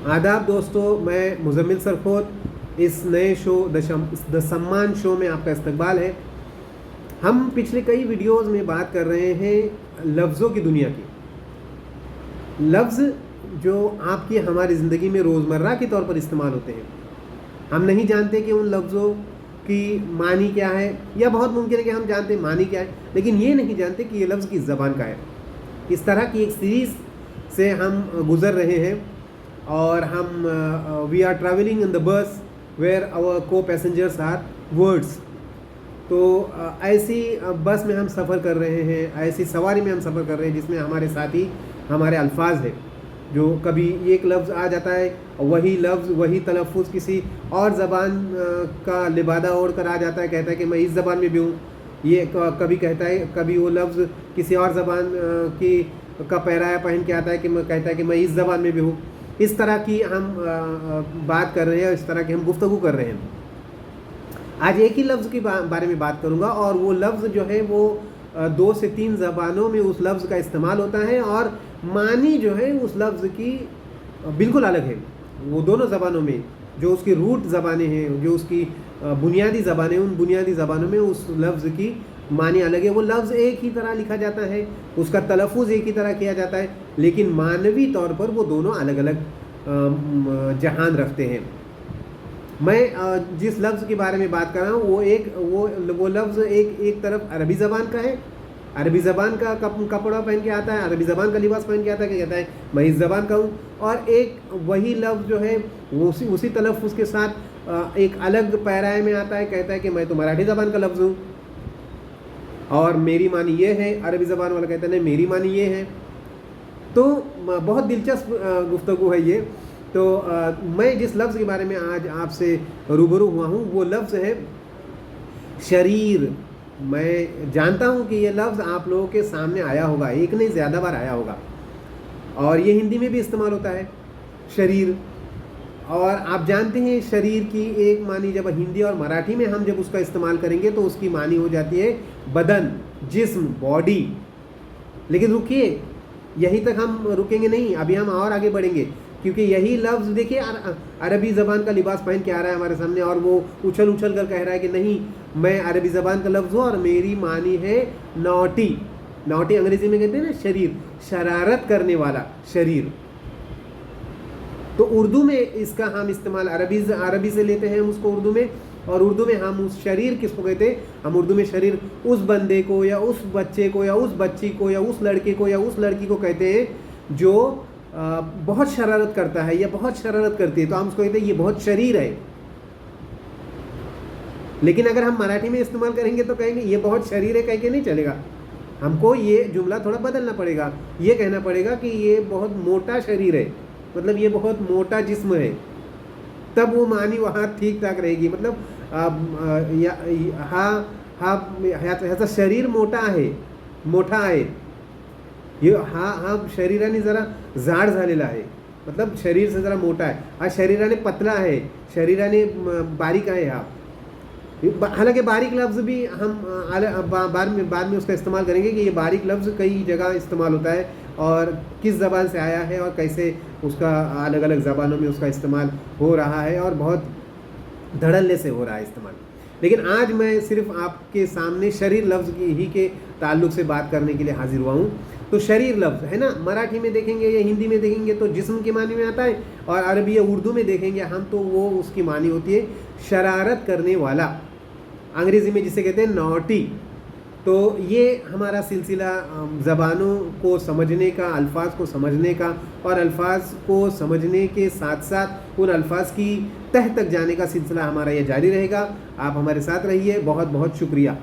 आदाब दोस्तों, मैं मुज़म्मिल सरखोत। इस नए शो द सम्मान शो में आपका इस्तकबाल है। हम पिछले कई वीडियोस में बात कर रहे हैं लफ्ज़ों की दुनिया की। लफ्ज़ जो आपकी हमारी ज़िंदगी में रोज़मर्रा के तौर पर इस्तेमाल होते हैं, हम नहीं जानते कि उन लफ्ज़ों की मानी क्या है, या बहुत मुमकिन है कि हम जानते हैं मानी क्या है, लेकिन ये नहीं जानते कि ये लफ्ज़ किस ज़बान का है। इस तरह की एक सीरीज़ से हम गुज़र रहे हैं और हम we are travelling in the bus where our co passengers are words. तो ऐसी बस में हम सफ़र कर रहे हैं, ऐसी सवारी में हम सफ़र कर रहे हैं जिसमें हमारे साथी हमारे अल्फाज हैं। जो कभी एक लफ्ज़ आ जाता है, वही लफ्ज़ वही तलफ़ुज़ किसी और ज़बान का लिबादा ओढ़ कर आ जाता है, कहता है कि मैं इस ज़बान में भी हूँ। ये कभी कहता है, कभी वो लफ्ज़ किसी और ज़बान की का पैराया पहन के आता है कि मैं कहता है कि मैं इस ज़बान में भी हूँ। इस तरह की हम बात कर रहे हैं, इस तरह की हम गुफ्तगू कर रहे हैं। आज एक ही लफ्ज़ के बारे में बात करूँगा, और वो लफ्ज़ जो है वो 2 से 3 ज़बानों में उस लफ्ज़ का इस्तेमाल होता है, और मानी जो है उस लफ्ज़ की बिल्कुल अलग है। वो दोनों ज़बानों में जो उसकी रूट ज़बानें हैं, जो उसकी बुनियादी ज़बानें, उन बुनियादी ज़बानों में उस लफ्ज़ की मानी अलग है। वो लफ्ज़ एक ही तरह लिखा जाता है, उसका तलफ़ुज़ एक ही तरह किया जाता है, लेकिन मानवी तौर पर वो दोनों अलग अलग जहान रखते हैं। मैं जिस लफ्ज़ के बारे में बात कर रहा हूँ वो लफ्ज़ एक तरफ अरबी ज़बान का है। अरबी ज़बान का कपड़ा पहन के आता है, अरबी ज़बान का लिबास पहन के आता है, क्या कहता है मैं इस ज़बान का हूँ। और एक वही लफ्ज़ जो है वो उसी तलफ़ुज़ के साथ एक अलग पैराए में आता है, कहता है कि मैं तो मराठी ज़बान का लफ्ज़ हूँ और मेरी मानी ये है। अरबी ज़बान वाला कहता है नहीं, मेरी मानी ये है। तो बहुत दिलचस्प गुफ्तगू है ये। तो मैं जिस लफ्ज़ के बारे में आज आपसे रूबरू हुआ हूँ वो लफ्ज़ है शरीर। मैं जानता हूँ कि ये लफ्ज़ आप लोगों के सामने आया होगा, एक नहीं ज़्यादा बार आया होगा, और ये हिंदी में भी इस्तेमाल होता है शरीर। और आप जानते हैं शरीर की एक मानी जब हिंदी और मराठी में हम जब उसका इस्तेमाल करेंगे तो उसकी मानी हो जाती है बदन, जिस्म, बॉडी। लेकिन रुकिए, यहीं तक हम रुकेंगे नहीं, अभी हम और आगे बढ़ेंगे, क्योंकि यही लफ्ज़ देखिए अरबी ज़बान का लिबास पहन के आ रहा है हमारे सामने, और वो उछल उछल कर कह रहा है कि नहीं, मैं अरबी ज़बान का लफ्ज़ हूँ और मेरी मानी है नॉटी। नॉटी अंग्रेज़ी में कहते हैं ना शरीर, शरारत करने वाला शरीर। तो उर्दू में इसका हम इस्तेमाल अरबी से लेते हैं हम उसको उर्दू में, और उर्दू में हम उस शरीर किसको कहते हैं? हम उर्दू में शरीर उस बंदे को या उस बच्चे को या उस बच्ची को या उस लड़के को या उस लड़की को कहते हैं जो बहुत शरारत करता है या बहुत शरारत करती है, तो हम उसको कहते हैं ये बहुत शरीर है। लेकिन अगर हम मराठी में इस्तेमाल करेंगे तो कहेंगे ये बहुत शरीर है, कह के नहीं चलेगा। हमको ये जुमला थोड़ा बदलना पड़ेगा, ये कहना पड़ेगा कि ये बहुत मोटा शरीर है, मतलब ये बहुत मोटा जिस्म है, तब वो मानी वहाँ ठीक ठाक रहेगी। मतलब ह्याचा शरीर मोठा आहे, हा शरीराने जरा जाड झालेला आहे, मतलब शरीर से जरा मोटा है। हा शरीराने पतला आहे, शरीराने बारीक आहे। हा हालांकि बारीक लफ्ज़ भी हम बाद में उसका इस्तेमाल करेंगे कि ये बारीक लफ्ज़ कई जगह इस्तेमाल होता है और किस ज़बान से आया है और कैसे उसका अलग अलग ज़बानों में उसका इस्तेमाल हो रहा है, और बहुत धड़ल्ले से हो रहा है इस्तेमाल। लेकिन आज मैं सिर्फ आपके सामने शरीर लफ्ज़ ही के ताल्लुक़ से बात करने के लिए हाजिर हुआ हूँ। तो शरीर लफ्ज़ है ना, मराठी में देखेंगे या हिंदी में देखेंगे तो जिस्म की मानी में आता है, और अरबी या उर्दू में देखेंगे हम तो वो उसकी मानी होती है शरारत करने वाला, अंग्रेज़ी में जिसे कहते हैं नॉटी। तो ये हमारा सिलसिला ज़बानों को समझने का, अल्फाज को समझने का, और अल्फाज को समझने के साथ साथ उन अल्फाज की तह तक जाने का सिलसिला हमारा ये जारी रहेगा। आप हमारे साथ रहिए। बहुत बहुत शुक्रिया।